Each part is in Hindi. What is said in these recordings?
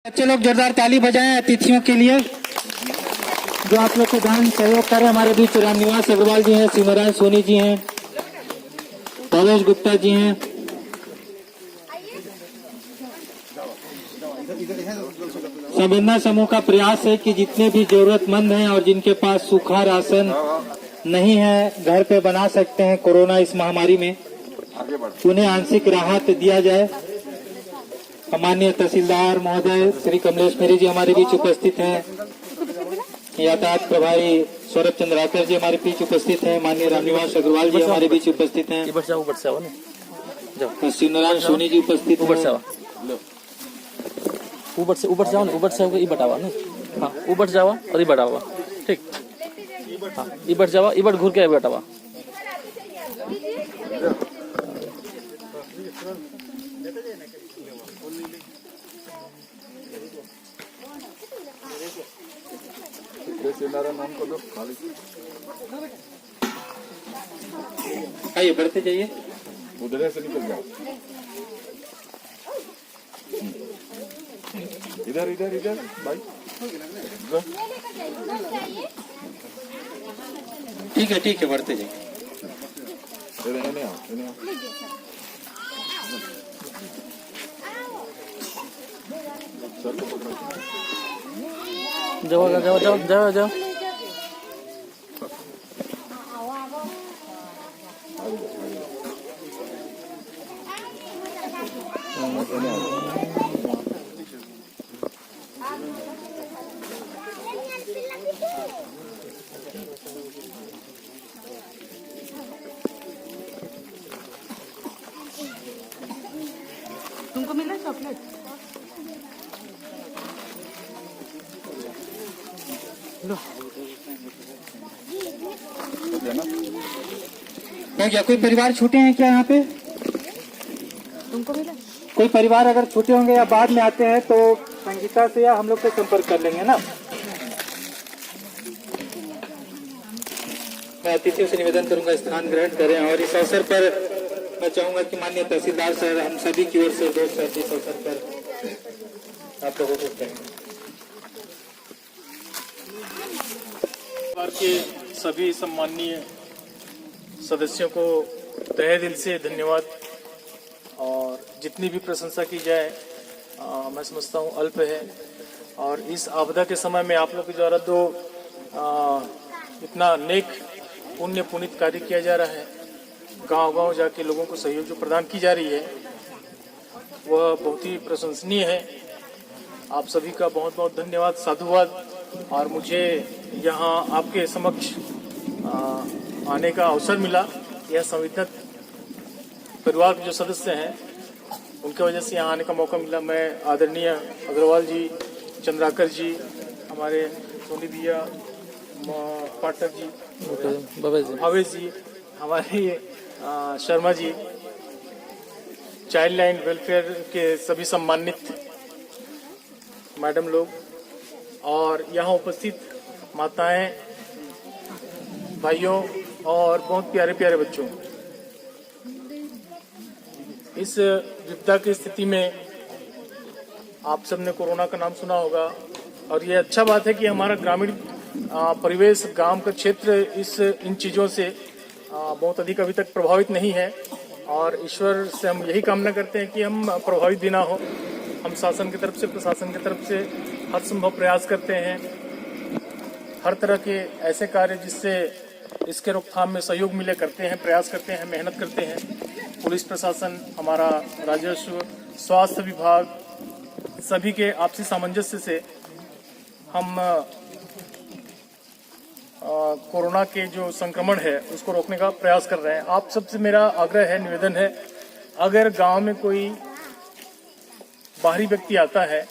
बच्चे लोग जोरदार ताली बजाएं अतिथियों के लिए जो आप लोग को दान सहयोग कर रहे हैं। हमारे बीच रामनिवास अग्रवाल जी हैं, सिमरन सोनी जी हैं, भवेश गुप्ता जी हैं। संवेदना समूह का प्रयास है कि जितने भी जरूरतमंद हैं और जिनके पास सूखा राशन नहीं है घर पे बना सकते हैं कोरोना इस महामारी में, उन्हें आंशिक राहत दिया जाए। माननीय तहसीलदार महोदय श्री कमलेश मेरी जी हमारे बीच उपस्थित हैं। यातायात प्रभारी सौरभ चंद्राकर जी हमारे बीच उपस्थित हैं। माननीय रामनिवास अग्रवाल जी हमारे बीच उपस्थित हैं। सिमरन सोनी जी उपस्थित हैं। ऊपर से जाओ ना, ऊपर से होकर इबट आवा ना। हाँ, ऊपर जावा और इबट आवा। ठीक, हाँ, इबट जावा, इबट घूर के इबट आवा। आइए बढ़ते जाइए, उधर से निकल जाओ। इधर इधर इधर भाई, ठीक है बढ़ते जाइए। जाओ। तुमको मिला चॉकलेट? क्या कोई परिवार छूटे हैं क्या यहाँ पे? तुमको मिला? कोई परिवार अगर छूटे होंगे या बाद में आते हैं तो संगीता से या हम लोग से संपर्क कर लेंगे ना। मैं अतिथियों से निवेदन करूंगा स्थान ग्रहण करें और इस अवसर पर मैं चाहूंगा कि माननीय तहसीलदार सर हम सभी की ओर से दोस्त सर इस अवसर पर आप लोगों को कहें। परिवार के सभी सम्माननीय सदस्यों को तहे दिल से धन्यवाद। और जितनी भी प्रशंसा की जाए मैं समझता हूँ अल्प है। और इस आपदा के समय में आप लोग के द्वारा तो इतना नेक पुण्य पुनीत कार्य किया जा रहा है, गांव-गांव जाके लोगों को सहयोग जो प्रदान की जा रही है वह बहुत ही प्रशंसनीय है। आप सभी का बहुत बहुत धन्यवाद, साधुवाद। और मुझे यहाँ आपके समक्ष आने का अवसर मिला। यह संविधान परिवार के जो सदस्य हैं उनके वजह से यहाँ आने का मौका मिला। मैं आदरणीय अग्रवाल जी, चंद्राकर जी, हमारे सोनी भैया, पाठक जी, भावेश जी, हमारे Sharma ji, child line welfare के सभी सम्मानित मैडम लोग और यहाँ उपस्थित माताएं, भाइयों और बहुत प्यारे प्यारे बच्चों। इस विपदा की स्थिति में आप सबने कोरोना का नाम सुना होगा और ये अच्छा बात है कि हमारा ग्रामीण परिवेश, गांव का क्षेत्र इन चीज़ों से बहुत अधिक अभी तक प्रभावित नहीं है। और ईश्वर से हम यही कामना करते हैं कि हम प्रभावित भी ना हो। हम शासन की तरफ से, प्रशासन की तरफ से हर संभव प्रयास करते हैं, हर तरह के ऐसे कार्य जिससे इसके रोकथाम में सहयोग मिले करते हैं, प्रयास करते हैं, मेहनत करते हैं। पुलिस प्रशासन, हमारा राजस्व, स्वास्थ्य विभाग, सभी के आपसी सामंजस्य से हम कोरोना के जो संक्रमण है उसको रोकने का प्रयास कर रहे हैं। आप सबसे मेरा आग्रह है, निवेदन है, अगर गांव में कोई बाहरी व्यक्ति आता है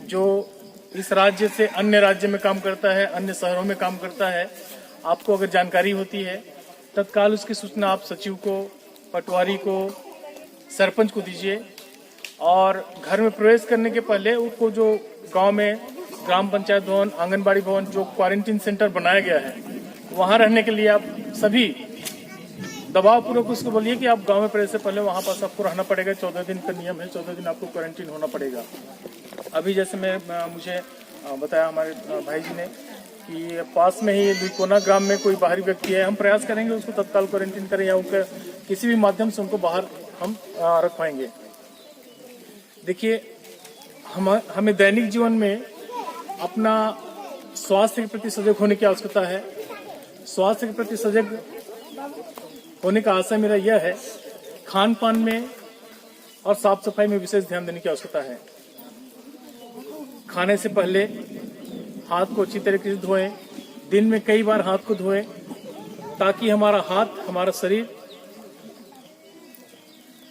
जो इस राज्य से अन्य राज्य में काम करता है, अन्य शहरों में काम करता है, आपको अगर जानकारी होती है तत्काल उसकी सूचना आप सचिव को, पटवारी को, सरपंच को दीजिए। और घर में प्रवेश करने के पहले उसको जो गांव में ग्राम पंचायत भवन, आंगनबाड़ी भवन, जो क्वारंटीन सेंटर बनाया गया है, वहां रहने के लिए आप सभी दबाव पूर्वक उसको बोलिए कि आप गांव में प्रवेश से पहले वहां पास आपको रहना पड़ेगा। 14 दिन का नियम है, 14 दिन आपको क्वारंटीन होना पड़ेगा। अभी जैसे मुझे बताया हमारे भाई जी ने कि पास में ही लुइकोना ग्राम में कोई बाहरी व्यक्ति है, हम प्रयास करेंगे उसको तत्काल क्वारंटीन करें या उनके किसी भी माध्यम से उनको बाहर हम रखवाएंगे। देखिए, हमें दैनिक जीवन में अपना स्वास्थ्य के प्रति सजग होने की आवश्यकता है। स्वास्थ्य के प्रति सजग होने का आशय मेरा यह है, खान पान में और साफ सफाई में विशेष ध्यान देने की आवश्यकता है। खाने से पहले हाथ को अच्छी तरीके से धोएं, दिन में कई बार हाथ को धोएं ताकि हमारा हाथ, हमारा शरीर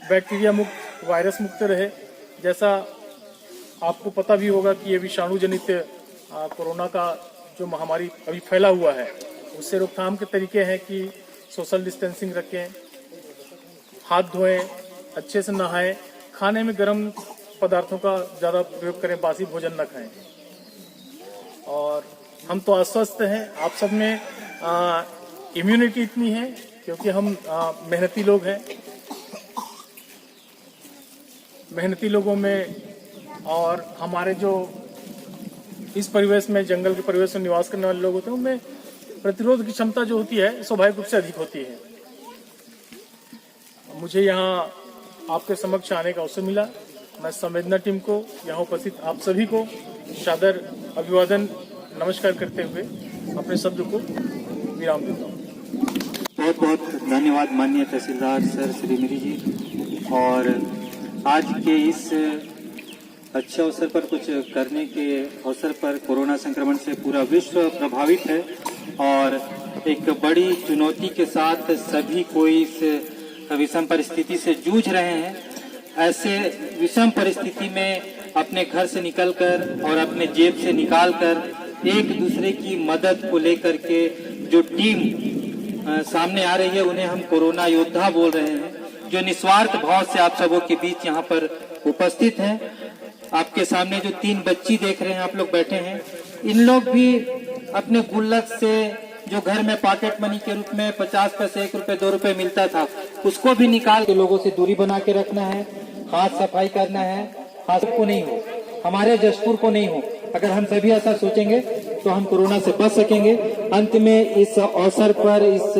बैक्टीरिया मुक्त, वायरस मुक्त रहे। जैसा आपको पता भी होगा कि ये विषाणु जनित कोरोना का जो महामारी अभी फैला हुआ है, उससे रोकथाम के तरीके हैं कि सोशल डिस्टेंसिंग रखें, हाथ धोएं, अच्छे से नहाएं, खाने में गर्म पदार्थों का ज़्यादा प्रयोग करें, बासी भोजन न खाएं। और हम तो आश्वस्त हैं, आप सब में इम्यूनिटी इतनी है क्योंकि हम मेहनती लोग हैं। मेहनती लोगों में और हमारे जो इस परिवेश में, जंगल के परिवेश में निवास करने वाले लोग होते हैं, उनमें प्रतिरोध की क्षमता जो होती है स्वाभाविक रूप से अधिक होती है। मुझे यहाँ आपके समक्ष आने का अवसर मिला। मैं संवेदना टीम को, यहाँ उपस्थित आप सभी को सादर अभिवादन, नमस्कार करते हुए अपने शब्द को विराम देता हूँ। बहुत बहुत धन्यवाद माननीय तहसीलदार सर श्रीमती जी। और आज के इस अच्छे अवसर पर, कुछ करने के अवसर पर, कोरोना संक्रमण से पूरा विश्व प्रभावित है और एक बड़ी चुनौती के साथ सभी कोई इस विषम परिस्थिति से जूझ रहे हैं। ऐसे विषम परिस्थिति में अपने घर से निकलकर और अपने जेब से निकालकर एक दूसरे की मदद को लेकर के जो टीम सामने आ रही है, उन्हें हम कोरोना योद्धा बोल रहे हैं, जो निस्वार्थ भाव से आप सबों के बीच यहाँ पर उपस्थित हैं। आपके सामने जो 3 बच्ची देख रहे हैं, आप लोग बैठे हैं, इन लोग भी अपने गुल्लक से जो घर में पॉकेट मनी के रूप में 50 पैसे, 1 रुपए, 2 रुपए मिलता था, उसको भी निकाल के लोगों से दूरी बना के रखना है, हाथ सफाई करना है। हाथ को नहीं हो, हमारे जशपुर को नहीं हो। अगर हम सभी ऐसा सोचेंगे तो हम कोरोना से बच सकेंगे। अंत में इस अवसर पर, इस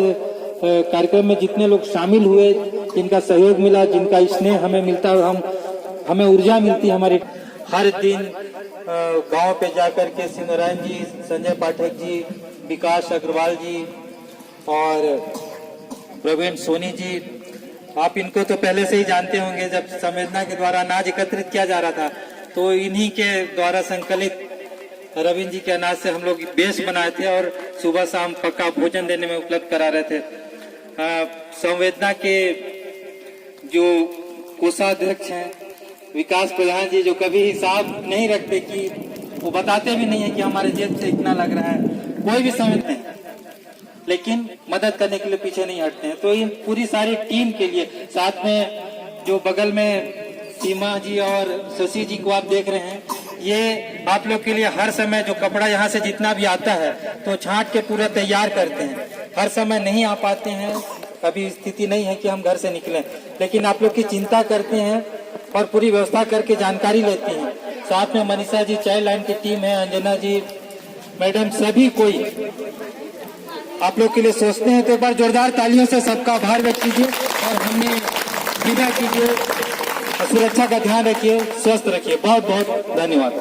कार्यक्रम में जितने लोग शामिल हुए, जिनका सहयोग मिला, जिनका स्नेह हमें मिलता है, हमें ऊर्जा मिलती है। हमारे हर दिन गांव पे जाकर के सिंधुराम जी, संजय पाठक जी, विकास अग्रवाल जी और प्रवीण सोनी जी, आप इनको तो पहले से ही जानते होंगे। जब संवेदना के द्वारा अनाज एकत्रित किया जा रहा था तो इन्हीं के द्वारा संकलित रविंद्र जी के अनाज से हम लोग बेस बनाए थे और सुबह शाम पक्का भोजन देने में उपलब्ध करा रहे थे। संवेदना के जो कोषाध्यक्ष हैं विकास प्रधान जी, जो कभी हिसाब नहीं रखते, कि वो बताते भी नहीं है कि हमारे जेब से इतना लग रहा है, कोई भी समझते हैं, लेकिन मदद करने के लिए पीछे नहीं हटते हैं। तो ये पूरी सारी टीम के लिए, साथ में जो बगल में सीमा जी और शशि जी को आप देख रहे हैं, ये आप लोग के लिए हर समय जो कपड़ा यहाँ से जितना भी आता है तो छांट के पूरा तैयार करते हैं। हर समय नहीं आ पाते हैं, कभी स्थिति नहीं है कि हम घर से निकलें, लेकिन आप लोग की चिंता करते हैं और पूरी व्यवस्था करके जानकारी लेते हैं। साथ में मनीषा जी, चाइल्ड लाइन की टीम है, अंजना जी, मैडम, सभी कोई आप लोग के लिए सोचते हैं। तो एक बार जोरदार तालियों से सबका आभार व्यक्त कीजिए और हमें विदा कीजिए। सुरक्षा का ध्यान रखिए, स्वस्थ रखिए। बहुत बहुत धन्यवाद।